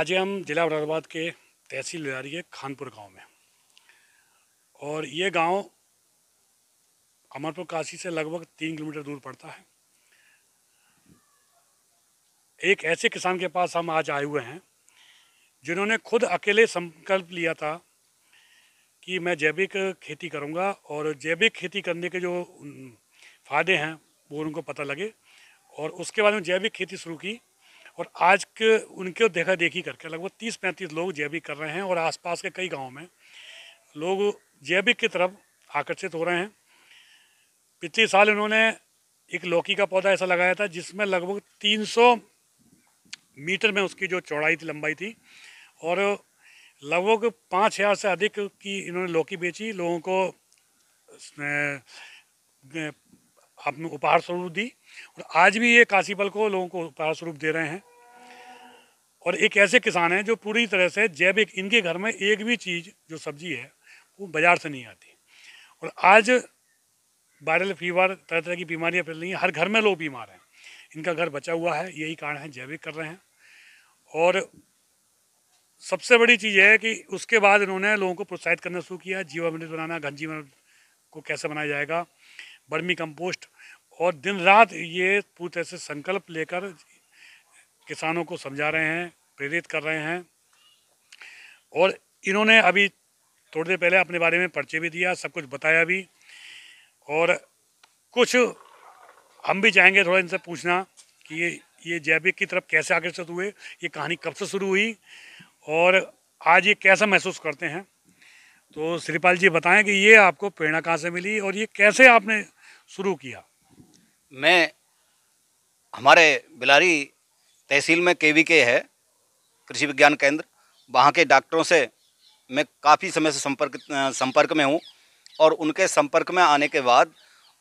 आज हम जिला मुरादाबाद के तहसील लिलारी के खानपुर गांव में, और ये गांव अमरपुर काशी से लगभग 3 किलोमीटर दूर पड़ता है। एक ऐसे किसान के पास हम आज आए हुए हैं जिन्होंने खुद अकेले संकल्प लिया था कि मैं जैविक खेती करूंगा, और जैविक खेती करने के जो फ़ायदे हैं वो उनको पता लगे, और उसके बाद में जैविक खेती शुरू की। और आज के उनके देखा देखी करके लगभग 30-35 लोग जैविक कर रहे हैं, और आसपास के कई गांवों में लोग जैविक की तरफ आकर्षित हो रहे हैं। पिछले साल इन्होंने एक लौकी का पौधा ऐसा लगाया था जिसमें लगभग 300 मीटर में उसकी जो चौड़ाई थी, लंबाई थी, और लगभग 5,000 से अधिक की इन्होंने लौकी बेची, लोगों को अपने उपहार स्वरूप दी, और आज भी ये काशी फल को लोगों को उपहार स्वरूप दे रहे हैं। और एक ऐसे किसान हैं जो पूरी तरह से जैविक, इनके घर में एक भी चीज़ जो सब्जी है वो बाज़ार से नहीं आती। और आज वायरल फीवर, तरह तरह की बीमारियां फैल रही हैं, हर घर में लोग बीमार हैं, इनका घर बचा हुआ है, यही कारण है जैविक कर रहे हैं। और सबसे बड़ी चीज़ है कि उसके बाद इन्होंने लोगों को प्रोत्साहित करना शुरू किया, जीवामृत बनाना, घन जीवामृत को कैसे बनाया जाएगा, वर्मी कंपोस्ट, और दिन रात ये पूरी तरह से संकल्प लेकर किसानों को समझा रहे हैं, प्रेरित कर रहे हैं। और इन्होंने अभी थोड़ी देर पहले अपने बारे में परिचय भी दिया, सब कुछ बताया भी, और कुछ हम भी चाहेंगे थोड़ा इनसे पूछना कि ये जैविक की तरफ कैसे आकर्षित हुए, ये कहानी कब से शुरू हुई, और आज ये कैसा महसूस करते हैं। तो श्रीपाल जी बताएं कि ये आपको प्रेरणा कहाँ से मिली और ये कैसे आपने शुरू किया। मैं हमारे बिलारी तहसील में केवीके है, कृषि विज्ञान केंद्र, वहाँ के डॉक्टरों से मैं काफ़ी समय से संपर्क में हूँ, और उनके संपर्क में आने के बाद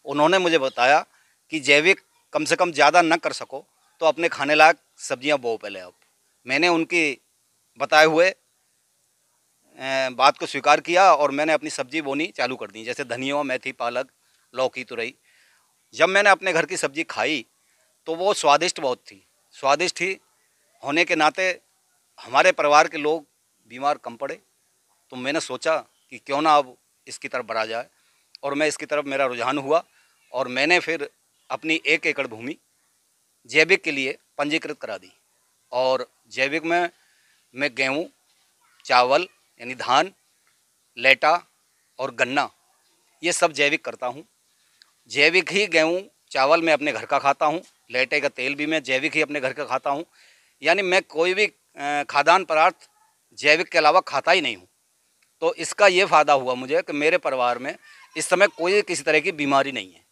उन्होंने मुझे बताया कि जैविक कम से कम ज़्यादा न कर सको तो अपने खाने लायक सब्जियां बो पहले। अब मैंने उनकी बताए हुए बात को स्वीकार किया और मैंने अपनी सब्जी बोनी चालू कर दी, जैसे धनिया, मेथी, पालक, लौकी, तुरई। जब मैंने अपने घर की सब्जी खाई तो वो स्वादिष्ट बहुत थी। स्वादिष्ट ही होने के नाते हमारे परिवार के लोग बीमार कम पड़े, तो मैंने सोचा कि क्यों ना अब इसकी तरफ बढ़ा जाए, और मैं इसकी तरफ मेरा रुझान हुआ, और मैंने फिर अपनी 1 एकड़ भूमि जैविक के लिए पंजीकृत करा दी। और जैविक में मैं गेहूँ, चावल यानी धान, लेटा और गन्ना, ये सब जैविक करता हूँ। जैविक ही गेहूँ चावल मैं अपने घर का खाता हूँ, लेटे का तेल भी मैं जैविक ही अपने घर का खाता हूँ। यानी मैं कोई भी खाद्यान्न पदार्थ जैविक के अलावा खाता ही नहीं हूँ। तो इसका ये फ़ायदा हुआ मुझे कि मेरे परिवार में इस समय कोई किसी तरह की बीमारी नहीं है।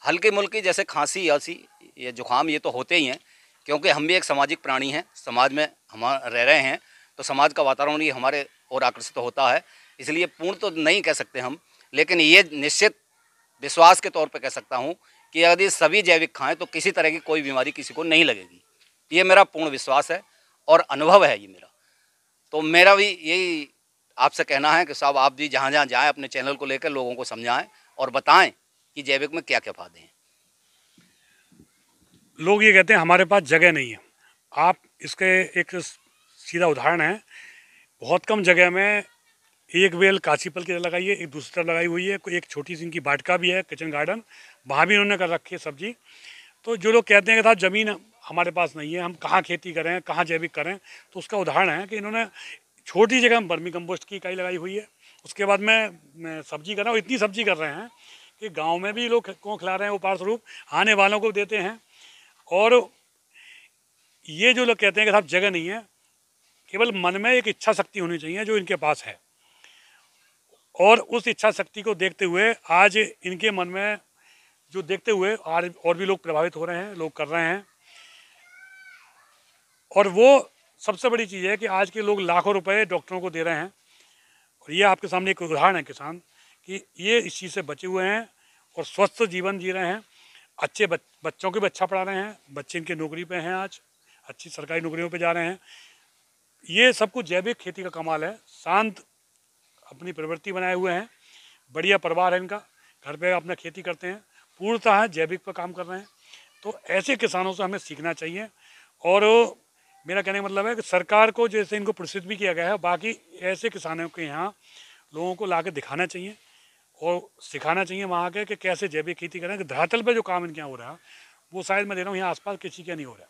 हल्की मुल्की जैसे खांसी, यासी, ये जुकाम, ये तो होते ही हैं, क्योंकि हम भी एक सामाजिक प्राणी हैं, समाज में हम रह रहे हैं, तो समाज का वातावरण ही हमारे और आकर्षित होता है। इसलिए पूर्ण तो नहीं कह सकते हम, लेकिन ये निश्चित विश्वास के तौर पर कह सकता हूँ कि यदि सभी जैविक खाएँ तो किसी तरह की कोई बीमारी किसी को नहीं लगेगी। ये मेरा पूर्ण विश्वास है और अनुभव है ये मेरा। तो मेरा भी यही आपसे कहना है कि साहब आप भी जहाँ जहाँ जाएँ अपने चैनल को लेकर लोगों को समझाएं और बताएं कि जैविक में क्या क्या फायदे हैं। लोग ये कहते हैं हमारे पास जगह नहीं है, आप इसके एक सीधा उदाहरण है। बहुत कम जगह में एक बेल काशी फल की लगाई है, एक दूसरी तरफ लगाई हुई है, एक छोटी सी इनकी वाटिका भी है, किचन गार्डन, वहाँ भी इन्होंने कर रखी है सब्जी। तो जो लोग कहते हैं कि साहब ज़मीन हमारे पास नहीं है, हम कहाँ खेती करें, कहाँ जैविक करें, तो उसका उदाहरण है कि इन्होंने छोटी जगह में वर्मी कंपोस्ट की इकाई लगाई हुई है। उसके बाद में सब्जी कर रहे हैं, और इतनी सब्जी कर रहे हैं कि गांव में भी लोग को खिला रहे हैं, उपहार स्वरूप आने वालों को देते हैं। और ये जो लोग कहते हैं कि साहब जगह नहीं है, केवल मन में एक इच्छा शक्ति होनी चाहिए जो इनके पास है, और उस इच्छा शक्ति को देखते हुए आज इनके मन में जो देखते हुए आज और भी लोग प्रभावित हो रहे हैं, लोग कर रहे हैं। और वो सबसे बड़ी चीज़ है कि आज के लोग लाखों रुपए डॉक्टरों को दे रहे हैं, और ये आपके सामने एक उदाहरण है किसान कि ये इस चीज़ से बचे हुए हैं और स्वस्थ जीवन जी रहे हैं। अच्छे बच्चों को भी अच्छा पढ़ा रहे हैं, बच्चे इनके नौकरी पे हैं, आज अच्छी सरकारी नौकरियों पे जा रहे हैं। ये सब कुछ जैविक खेती का कमाल है। शांत अपनी प्रवृत्ति बनाए हुए हैं, बढ़िया परिवार है इनका, घर पे अपना खेती करते हैं, पूर्णतः जैविक पर काम कर रहे हैं। तो ऐसे किसानों से हमें सीखना चाहिए, और मेरा कहने का मतलब है कि सरकार को जैसे इनको पुरस्कृत भी किया गया है, बाकी ऐसे किसानों के यहाँ लोगों को ला के दिखाना चाहिए और सिखाना चाहिए वहाँ के कि कैसे जैविक खेती करें। कि धरातल पे जो काम इनके यहाँ हो रहा है वो शायद मैं दे रहा हूँ यहाँ आसपास किसी का नहीं हो रहा।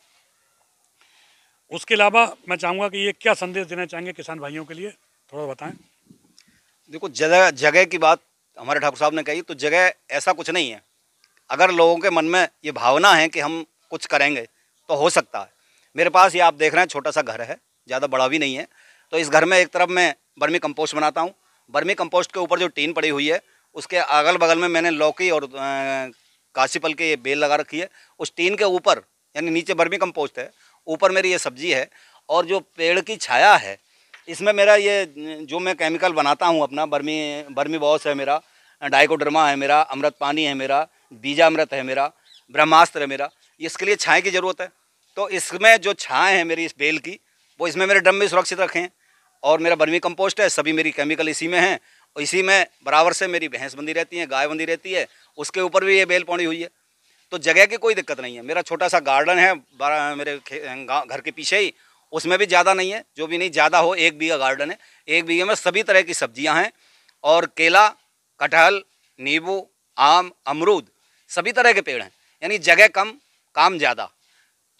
उसके अलावा मैं चाहूँगा कि ये क्या संदेश देना चाहेंगे किसान भाइयों के लिए, थोड़ा बताएं। देखो, जगह जगह की बात हमारे ठाकुर साहब ने कही, तो जगह ऐसा कुछ नहीं है। अगर लोगों के मन में ये भावना है कि हम कुछ करेंगे तो हो सकता है। मेरे पास ये आप देख रहे हैं छोटा सा घर है, ज़्यादा बड़ा भी नहीं है। तो इस घर में एक तरफ मैं बर्मी कंपोस्ट बनाता हूँ। बर्मी कंपोस्ट के ऊपर जो टीन पड़ी हुई है उसके अगल बगल में मैंने लौकी और काशीफल के ये बेल लगा रखी है। उस टीन के ऊपर यानी नीचे बर्मी कंपोस्ट है, ऊपर मेरी ये सब्जी है। और जो पेड़ की छाया है इसमें मेरा ये जो मैं केमिकल बनाता हूँ अपना, बर्मी बॉस है मेरा, डाइकोडर्मा है मेरा, अमृत पानी है मेरा, बीजामृत है मेरा, ब्रह्मास्त्र है मेरा। इसके लिए छाया की ज़रूरत है। तो इसमें जो छाए हैं मेरी इस बेल की, वो इसमें मेरे ड्रम में सुरक्षित रखे हैं। और मेरा बर्मी कंपोस्ट है, सभी मेरी केमिकल इसी में हैं। और इसी में बराबर से मेरी भैंस बंधी रहती है, गाय बंधी रहती है, उसके ऊपर भी ये बेल पड़ी हुई है। तो जगह की कोई दिक्कत नहीं है। मेरा छोटा सा गार्डन है मेरे घर के पीछे ही, उसमें भी ज़्यादा नहीं है, जो भी नहीं ज़्यादा हो 1 बीघा गार्डन है। 1 बीघे में सभी तरह की सब्जियां हैं और केला, कटहल, नींबू, आम, अमरूद, सभी तरह के पेड़ हैं। यानी जगह कम, काम ज़्यादा।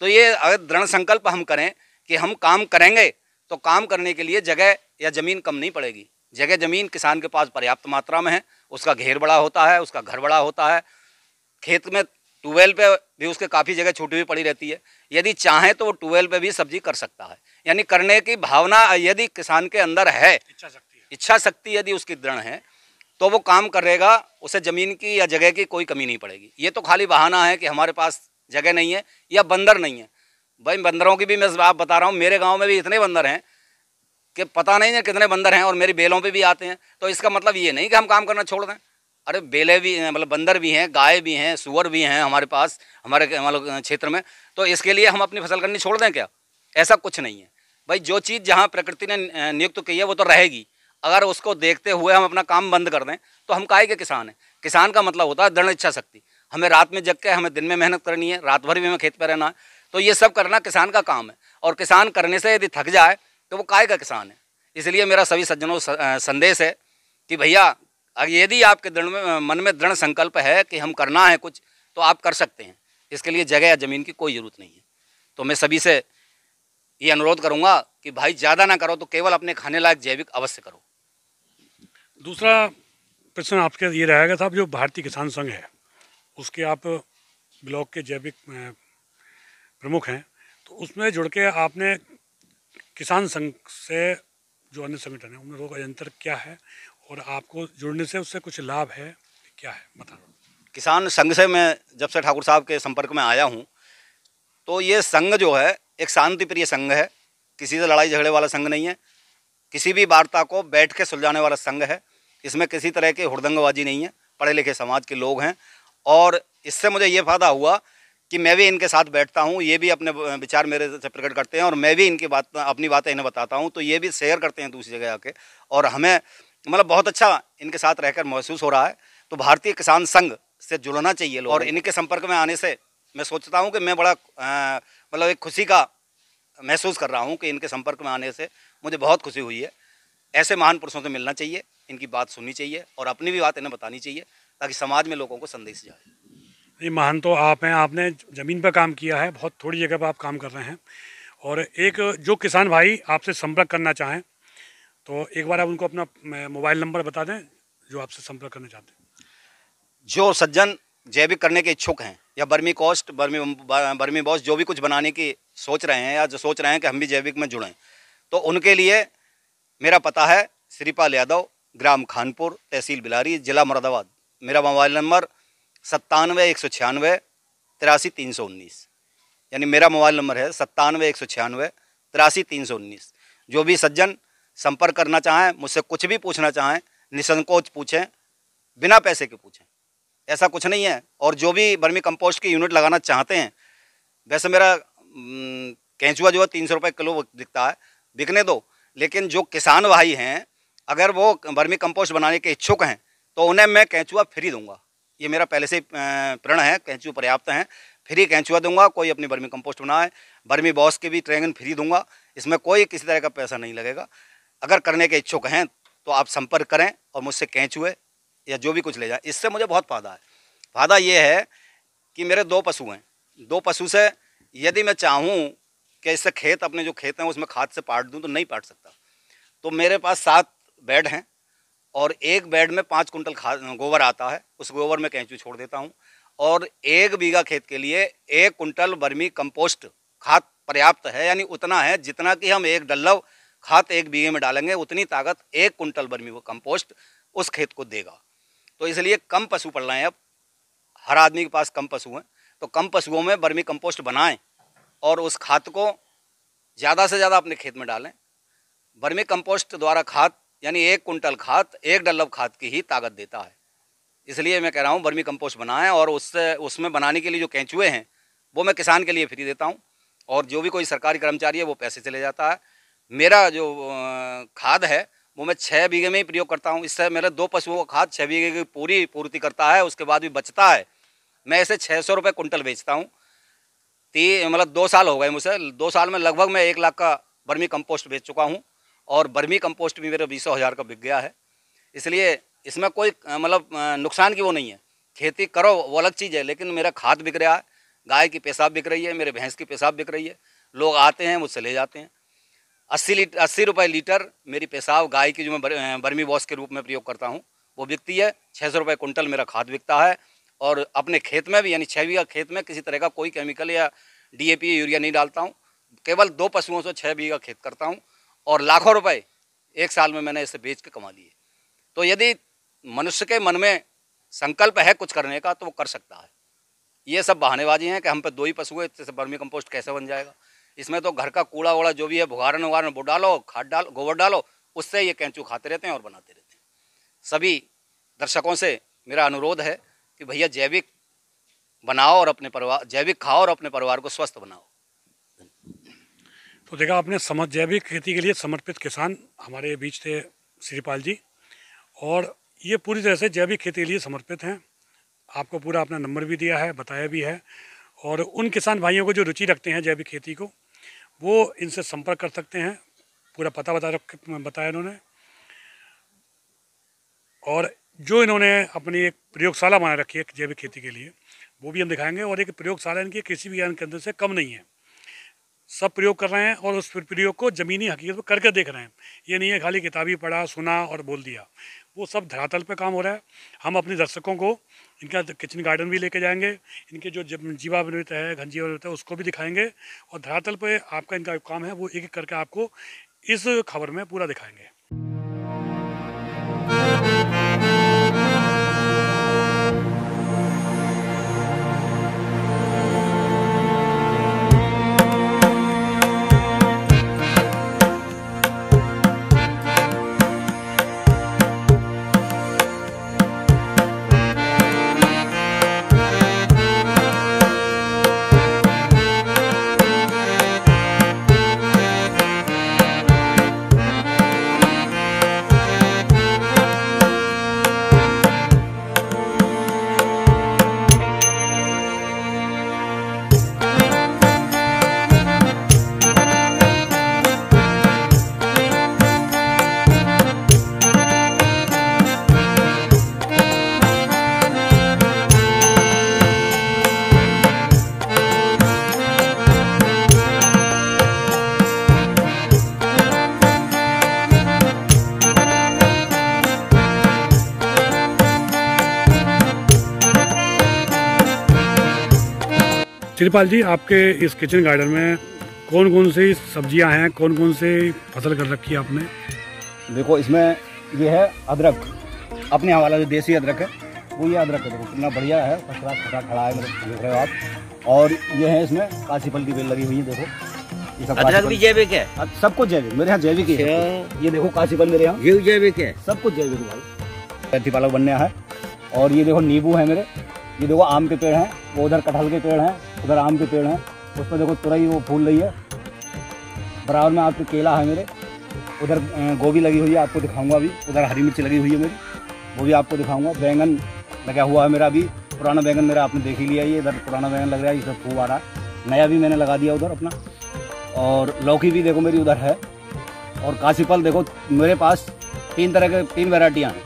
तो ये अगर दृढ़ संकल्प हम करें कि हम काम करेंगे तो काम करने के लिए जगह या ज़मीन कम नहीं पड़ेगी। जगह ज़मीन किसान के पास पर्याप्त मात्रा में है, उसका घेर बड़ा होता है, उसका घर बड़ा होता है। खेत में ट्यूबवेल पे भी उसके काफ़ी जगह छूटी हुई पड़ी रहती है। यदि चाहे तो वो ट्यूबवेल पे भी सब्जी कर सकता है। यानी करने की भावना यदि किसान के अंदर है, इच्छा शक्ति यदि उसकी दृढ़ है, तो वो काम करेगा। उसे ज़मीन की या जगह की कोई कमी नहीं पड़ेगी। ये तो खाली बहाना है कि हमारे पास जगह नहीं है या बंदर नहीं है। भाई बंदरों की भी मैं आप बता रहा हूँ, मेरे गाँव में भी इतने बंदर हैं कि पता नहीं है कितने बंदर हैं, और मेरी बेलों पे भी आते हैं। तो इसका मतलब ये नहीं कि हम काम करना छोड़ दें। अरे बेले भी मतलब बंदर भी हैं, गाय भी हैं, सूअर भी हैं हमारे पास, हमारे मतलब क्षेत्र में। तो इसके लिए हम अपनी फसल करनी छोड़ दें क्या? ऐसा कुछ नहीं है भाई। जो चीज़ जहाँ प्रकृति ने नियुक्त की है वो तो रहेगी। अगर उसको देखते हुए हम अपना काम बंद कर दें तो हम काहे के किसान हैं? किसान का मतलब होता है दृढ़ इच्छा शक्ति। हमें रात में जग के, हमें दिन में मेहनत करनी है, रात भर भी हमें खेत पर रहना है। तो ये सब करना किसान का काम है। और किसान करने से यदि थक जाए तो वो काहे का किसान है? इसलिए मेरा सभी सज्जनों संदेश है कि भैया यदि आपके मन में दृढ़ संकल्प है कि हम करना है कुछ, तो आप कर सकते हैं। इसके लिए जगह या ज़मीन की कोई ज़रूरत नहीं है। तो मैं सभी से ये अनुरोध करूँगा कि भाई ज़्यादा ना करो तो केवल अपने खाने लायक जैविक अवश्य करो। दूसरा प्रश्न आपके ये रहेगा साहब, जो भारतीय किसान संघ है उसके आप ब्लॉक के जैविक प्रमुख हैं, तो उसमें जुड़ के आपने किसान संघ से जो अन्य संगठन है उन लोगों का अंतर क्या है और आपको जुड़ने से उससे कुछ लाभ है क्या है, बता। किसान संघ से मैं जब से ठाकुर साहब के संपर्क में आया हूँ, तो ये संघ जो है एक शांति प्रिय संघ है। किसी से लड़ाई झगड़े वाला संघ नहीं है। किसी भी वार्ता को बैठ के सुलझाने वाला संघ है। इसमें किसी तरह की हुड़दंगबाजी नहीं है। पढ़े लिखे समाज के लोग हैं और इससे मुझे ये फ़ायदा हुआ कि मैं भी इनके साथ बैठता हूँ, ये भी अपने विचार मेरे से प्रकट करते हैं और मैं भी इनकी अपनी बातें इन्हें बताता हूँ, तो ये भी शेयर करते हैं दूसरी जगह आके। और हमें मतलब बहुत अच्छा इनके साथ रहकर महसूस हो रहा है। तो भारतीय किसान संघ से जुड़ना चाहिए लोग। और इनके संपर्क में आने से मैं सोचता हूँ कि मैं बड़ा मतलब एक खुशी का महसूस कर रहा हूँ कि इनके संपर्क में आने से मुझे बहुत खुशी हुई है। ऐसे महान पुरुषों से मिलना चाहिए, इनकी बात सुननी चाहिए और अपनी भी बात इन्हें बतानी चाहिए ताकि समाज में लोगों को संदेश जाए। ये महान तो आप हैं, आपने ज़मीन पर काम किया है, बहुत थोड़ी जगह पर आप काम कर रहे हैं। और एक जो किसान भाई आपसे संपर्क करना चाहें तो एक बार आप उनको अपना मोबाइल नंबर बता दें जो आपसे संपर्क करना चाहते हैं। जो सज्जन जैविक करने के इच्छुक हैं या बर्मी कॉस्ट, बर्मी बॉस जो भी कुछ बनाने की सोच रहे हैं या जो सोच रहे हैं कि हम भी जैविक में जुड़ें, तो उनके लिए मेरा पता है श्रीपाल यादव, ग्राम खानपुर, तहसील बिलारी, जिला मुरादाबाद। मेरा मोबाइल नंबर 97 196 83 319, यानी मेरा मोबाइल नंबर है 97 196 83 319। जो भी सज्जन संपर्क करना चाहें, मुझसे कुछ भी पूछना चाहें, निसंकोच पूछें, बिना पैसे के पूछें, ऐसा कुछ नहीं है। और जो भी बर्मी कंपोस्ट की यूनिट लगाना चाहते हैं, वैसे मेरा केंचुआ जो है 300 रुपये किलो बिकता है, बिकने दो। लेकिन जो किसान भाई हैं अगर वो बर्मी कंपोस्ट बनाने के इच्छुक हैं तो उन्हें मैं केंचुआ फ्री दूंगा। ये मेरा पहले से प्रण है। केंचुआ पर्याप्त हैं, फ्री केंचुआ दूंगा, कोई अपनी वर्मी कंपोस्ट बनाए। वर्मी बॉस की भी ट्रेनिंग फ्री दूंगा, इसमें कोई किसी तरह का पैसा नहीं लगेगा। अगर करने के इच्छुक हैं तो आप संपर्क करें और मुझसे केंचुए या जो भी कुछ ले जाए। इससे मुझे बहुत फ़ायदा है। फ़ायदा ये है कि मेरे 2 पशु हैं, 2 पशु से यदि मैं चाहूँ कि इससे खेत, अपने जो खेत हैं उसमें खाद से पाट दूँ तो नहीं पाट सकता। तो मेरे पास 7 बेड हैं और एक बेड में 5 कुंटल खाद गोबर आता है। उस गोबर में केंचुए छोड़ देता हूँ और 1 बीघा खेत के लिए 1 कुंटल वर्मी कंपोस्ट खाद पर्याप्त है। यानी उतना है जितना कि हम 1 डल्लव खाद 1 बीघे में डालेंगे, उतनी ताकत 1 कुंटल वर्मी कंपोस्ट उस खेत को देगा। तो इसलिए कम पशु पड़ रहे हैं, अब हर आदमी के पास कम पशु हैं, तो कम पशुओं में वर्मी कंपोस्ट बनाएं और उस खाद को ज़्यादा से ज़्यादा अपने खेत में डालें। वर्मी कंपोस्ट द्वारा खाद यानी 1 कुंटल खाद 1 डल्लव खाद की ही ताकत देता है। इसलिए मैं कह रहा हूँ वर्मी कंपोस्ट बनाएं और उसमें बनाने के लिए जो केंचुए हैं वो मैं किसान के लिए फ्री देता हूँ और जो भी कोई सरकारी कर्मचारी है वो पैसे चले जाता है। मेरा जो खाद है वो मैं 6 बीघे में ही प्रयोग करता हूँ। इससे मेरे 2 पशुओं का खाद 6 बीघे की पूरी पूर्ति करता है। उसके बाद भी बचता है, मैं इसे 600 रुपये कुंटल बेचता हूँ। मतलब 2 साल हो गए मुझे, 2 साल में लगभग मैं 1 लाख का वर्मी कंपोस्ट बेच चुका हूँ और वर्मी कंपोस्ट भी मेरे 20,000 का बिक गया है। इसलिए इसमें कोई मतलब नुकसान की वो नहीं है। खेती करो वो अलग चीज़ है, लेकिन मेरा खाद बिक रहा है, गाय की पेशाब बिक रही है, मेरे भैंस की पेशाब बिक रही है। लोग आते हैं मुझसे ले जाते हैं। 80 रुपये लीटर मेरी पेशाब गाय की जो मैं वर्मी बॉस के रूप में प्रयोग करता हूँ वो बिकती है। 600 रुपये कुंटल मेरा खाद बिकता है और अपने खेत में भी यानी 6 बीघा खेत में किसी तरह का कोई केमिकल या DAP यूरिया नहीं डालता हूँ। केवल 2 पशुओं से 6 बीघा खेत करता हूँ और लाखों रुपए 1 साल में मैंने इसे बेच के कमा लिए। तो यदि मनुष्य के मन में संकल्प है कुछ करने का तो वो कर सकता है। ये सब बहानेबाजी हैं कि हम पे 2 ही पशु है, इससे वर्मी कंपोस्ट कैसे बन जाएगा। इसमें तो घर का कूड़ा वूड़ा जो भी है, भुगारन वुगारन वो डालो, खाद डालो, गोबर डालो, उससे ये केंचुए खाते रहते हैं और बनाते रहते हैं। सभी दर्शकों से मेरा अनुरोध है कि भैया जैविक बनाओ और अपने परिवार, जैविक खाओ और अपने परिवार को स्वस्थ बनाओ। तो देखा आपने, जैविक खेती के लिए समर्पित किसान हमारे बीच थे श्रीपाल जी, और ये पूरी तरह से जैविक खेती के लिए समर्पित हैं। आपको पूरा अपना नंबर भी दिया है, बताया भी है, और उन किसान भाइयों को जो रुचि रखते हैं जैविक खेती को वो इनसे संपर्क कर सकते हैं। पूरा पता बताया इन्होंने, और जो इन्होंने अपनी एक प्रयोगशाला बना रखी है जैविक खेती के लिए वो भी हम दिखाएंगे। और एक प्रयोगशाला इनकी कृषि विज्ञान केंद्र से कम नहीं है, सब प्रयोग कर रहे हैं और उस प्रयोग को ज़मीनी हकीकत पर करके देख रहे हैं। ये नहीं है खाली किताबी पढ़ा, सुना और बोल दिया, वो सब धरातल पे काम हो रहा है। हम अपने दर्शकों को इनका किचन गार्डन भी लेके जाएंगे, इनके जो जीवामृत है, घन जीवामृत है, उसको भी दिखाएंगे, और धरातल पे आपका इनका काम है वो एक एक करके आपको इस खबर में पूरा दिखाएंगे। श्रीपाल जी, आपके इस किचन गार्डन में कौन कौन सी सब्जियां हैं, कौन कौन सी फसल कर रखी है आपने? देखो, इसमें ये है अदरक, अपने हवाला जो देसी अदरक है वो ये अदरक है। देखो कितना बढ़िया है, फसला खड़ा है, मतलब देख रहे हो आप। और ये है इसमें काशी फल की बेल लगी हुई है। देखो ये सब अदरक भी जैविक है, सब कुछ जैविक, मेरे यहाँ जैविक ही है। ये देखो काशी फल मेरे यहाँ ये जैविक है, सब कुछ जैविक है भाई। मेथी पालक बनने है। और ये देखो नींबू है मेरे, ये देखो आम के पेड़ हैं, वो उधर कटहल के पेड़ हैं, उधर आम के पेड़ हैं, उस पर देखो तुरई वो फूल रही है। बराबर में आपके केला है मेरे, उधर गोभी लगी हुई है, आपको दिखाऊंगा अभी। उधर हरी मिर्च लगी हुई है मेरी, वो भी आपको दिखाऊंगा। बैंगन लगा हुआ है मेरा अभी, पुराना बैंगन मेरा आपने देख ही लिया, ये इधर पुराना बैंगन लग रहा है, इधर खूब आ रहा है, नया भी मैंने लगा दिया उधर अपना। और लौकी भी देखो मेरी उधर है। और काशीफल देखो मेरे पास 3 वैरायटियाँ हैं।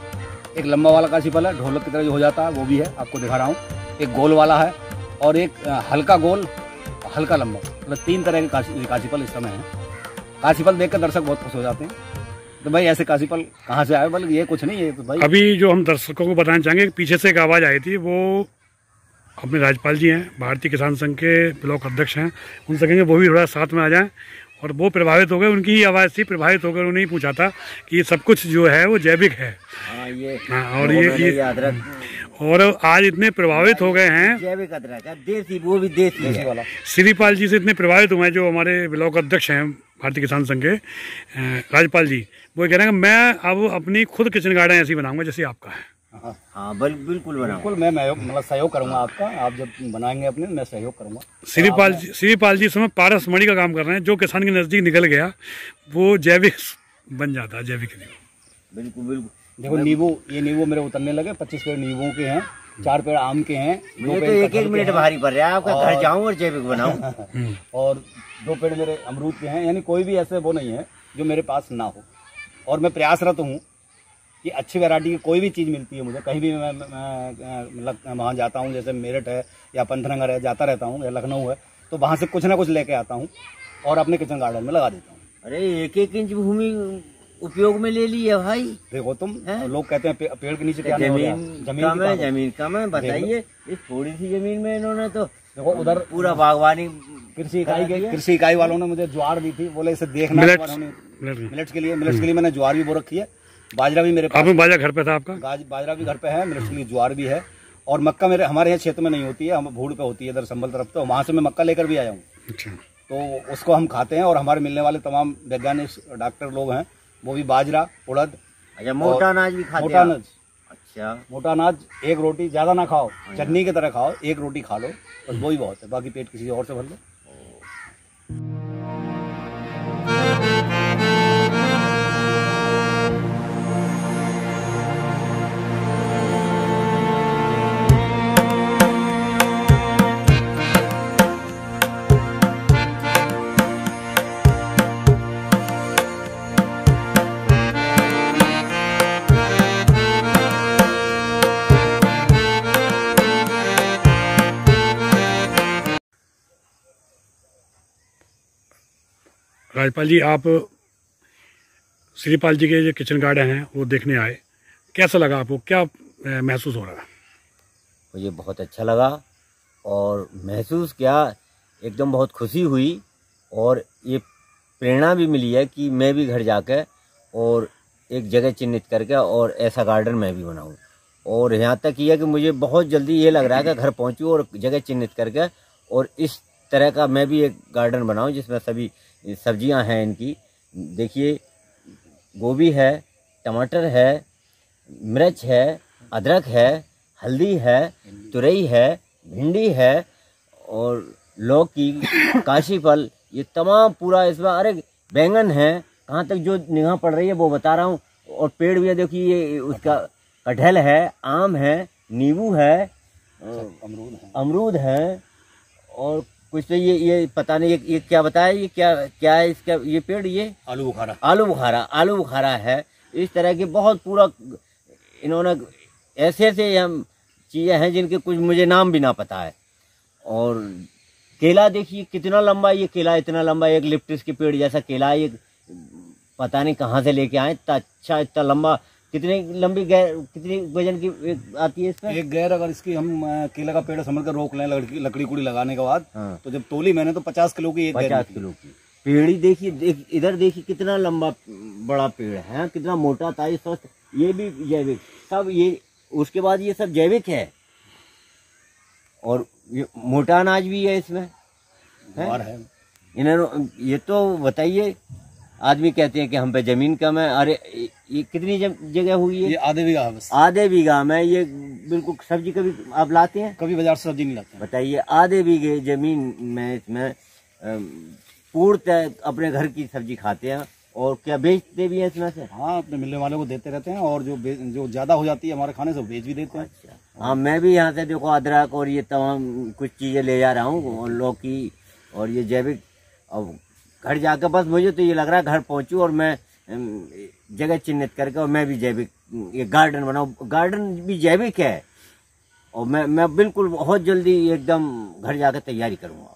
एक लंबा वाला काशीफल है, ढोलक की तरह जो हो जाता है वो भी है, आपको दिखा रहा हूँ। एक गोल वाला है और एक हल्का गोल हल्का लंबा, मतलब 3 तरह के काशीफल इस समय है। काशीफल देख कर दर्शक बहुत खुश हो जाते हैं। तो भाई ऐसे काशीफल कहाँ से आए? बल्कि ये कुछ नहीं है तो भाई। अभी जो हम दर्शकों को बताना चाहेंगे, पीछे से एक आवाज़ आई थी, वो अपने राजपाल जी हैं, भारतीय किसान संघ के ब्लॉक अध्यक्ष हैं, उनसे कहेंगे वो भी थोड़ा साथ में आ जाएं। और वो प्रभावित हो गए, उनकी ही आवाज़ थी, प्रभावित होकर उन्हें ही पूछा था कि ये सब कुछ जो है वो जैविक है। और ये और आज इतने प्रभावित हो गए हैं, जैविक अदरक है, देसी, वो भी देसी वाला। श्रीपाल जी से इतने प्रभावित हुए हैं जो हमारे ब्लॉक अध्यक्ष हैं भारतीय किसान संघ के, राजपाल जी, वो कह रहे हैं कि मैं अब अपनी खुद किचन गार्डन ऐसी बनाऊंगा जैसे आपका है। हाँ बिल्कुल बिल्कुल, मैं मतलब सहयोग करूंगा आपका। आप जब बनाएंगे अपने, मैं सहयोग करूंगा। श्रीपाल जी इस समय पारस मणि का काम कर रहे हैं, जो किसान के नजदीक निकल गया वो जैविक बन जाता है, जैविक नींबू। बिल्कुल। देखो नींबू, ये नींबू मेरे उतरने लगे, 25 पेड़ नींबू के हैं, 4 पेड़ आम के हैं। मुझे तो एक मिनट भारी पड़ रहा है, आपका घर जाऊं और जैविक बनाऊं। और 2 पेड़ मेरे अमरूद के हैं। यानी कोई भी ऐसे वो नहीं है जो मेरे पास ना हो। और मैं प्रयासरत हूँ कि अच्छी वैरायटी की कोई भी चीज़ मिलती है मुझे, कहीं भी मैं वहाँ जाता हूँ, जैसे मेरठ है या पंतनगर है, जाता रहता हूँ, या लखनऊ है, तो वहाँ से कुछ ना कुछ लेके आता हूँ और अपने किचन गार्डन में लगा देता हूँ। अरे 1 इंच भूमि उपयोग में ले ली है भाई। देखो तुम, लोग कहते हैं पेड़ के नीचे क्या जमीन कम है, बताइए। इस थोड़ी सी जमीन में इन्होंने तो देखो उधर पूरा बागवानी। कृषि इकाई वालों ने मुझे ज्वार दी थी, बोले इसे देखना। मिलेट्स के लिए मैंने ज्वार भी बो रखी है, बाजरा भी मेरे पास। बाजरा घर पे था आपका? बाजरा भी घर पे है, मिलेट्स के लिए ज्वार भी है। और मक्का हमारे यहाँ क्षेत्र में नहीं होती है, हम भूड़ पे होती है इधर संभल तरफ, तो वहाँ से मैं मक्का लेकर भी आया हूँ। अच्छा। तो उसको हम खाते हैं। और हमारे मिलने वाले तमाम वैज्ञानिक डॉक्टर लोग हैं, वो भी बाजरा, उड़द। अच्छा, मोटा अनाज भी खाते हैं? मोटा अनाज। अच्छा, मोटा अनाज, 1 रोटी ज्यादा ना खाओ, चटनी की तरह खाओ, 1 रोटी खा लो बस, वही बहुत है, बाकी पेट किसी और से भर लो। राजपाल जी, आप श्रीपाल जी के जो किचन गार्डन हैं वो देखने आए, कैसा लगा आपको? क्या महसूस हो रहा है? मुझे बहुत अच्छा लगा और महसूस क्या, एकदम बहुत खुशी हुई। और ये प्रेरणा भी मिली है कि मैं भी घर जाकर और एक जगह चिन्हित करके और ऐसा गार्डन मैं भी बनाऊं। और यहाँ तक ये है कि मुझे बहुत जल्दी ये लग रहा है कि घर पहुँचूँ और जगह चिन्हित करके और इस तरह का मैं भी एक गार्डन बनाऊं जिसमें सभी सब्जियां हैं इनकी। देखिए, गोभी है, टमाटर है, मिर्च है, अदरक है, हल्दी है, तुरई है, भिंडी है और लौकी, काशीफल, ये तमाम पूरा इसमें। अरे बैंगन है, कहाँ तक जो निगाह पड़ रही है वो बता रहा हूँ। और पेड़ भी है, देखिए ये उसका कटहल है, आम है, नींबू है, अमरूद है और कुछ तो ये पता नहीं ये क्या बताया, ये क्या है इसका, ये पेड़, ये आलू बुखारा है। इस तरह के बहुत पूरा इन्होंने ऐसे हम चीज़ें हैं जिनके कुछ मुझे नाम भी ना पता है। और केला देखिए कितना लंबा, ये केला इतना लंबा, एक लिप्टिस के पेड़ जैसा केला, ये पता नहीं कहाँ से लेके आए, इतना अच्छा, इतना लंबा। कितनी लंबी गैर, कितनी वजन की आती है इसमें? एक गैर अगर इसकी हम केला का पेड़ समझ कर रोक लें लकड़ी कुड़ी लगाने के बाद, तो जब तोली मैंने तो 50 किलो की, 50 किलो की पेड़ी। देखिए इधर देखिए कितना लंबा बड़ा पेड़ है, कितना मोटा, ताजा, स्वस्थ। ये भी जैविक सब, ये उसके बाद ये सब जैविक है। और ये मोटा अनाज भी है इसमें है। इन्होंने ये तो बताइए, आदमी कहते हैं कि हम पे जमीन कम है। अरे ये कितनी जगह हुई है? ये आधे बीघा है बस। आधे बीघा में ये बिल्कुल। सब्जी कभी आप लाते हैं? कभी बाजार से सब्जी नहीं लाते। बताइए, आधे बीघे जमीन में इसमें पूर्णतः अपने घर की सब्जी खाते हैं। और क्या बेचते भी हैं इसमें से? हाँ, अपने मिलने वालों को देते रहते हैं और जो ज्यादा हो जाती है हमारे खाने से बेच भी देते हैं। अच्छा। हाँ, मैं भी यहाँ से देखो अदरक और ये तमाम कुछ चीज़ें ले जा रहा हूँ, और लौकी और ये जैविक। अब घर जाकर बस मुझे तो ये लग रहा है घर पहुँचूँ और मैं जगह चिन्हित करके और मैं भी जैविक ये गार्डन बनाऊँ। गार्डन भी जैविक है, और मैं बिल्कुल बहुत जल्दी एकदम घर जाकर तैयारी करूँगा।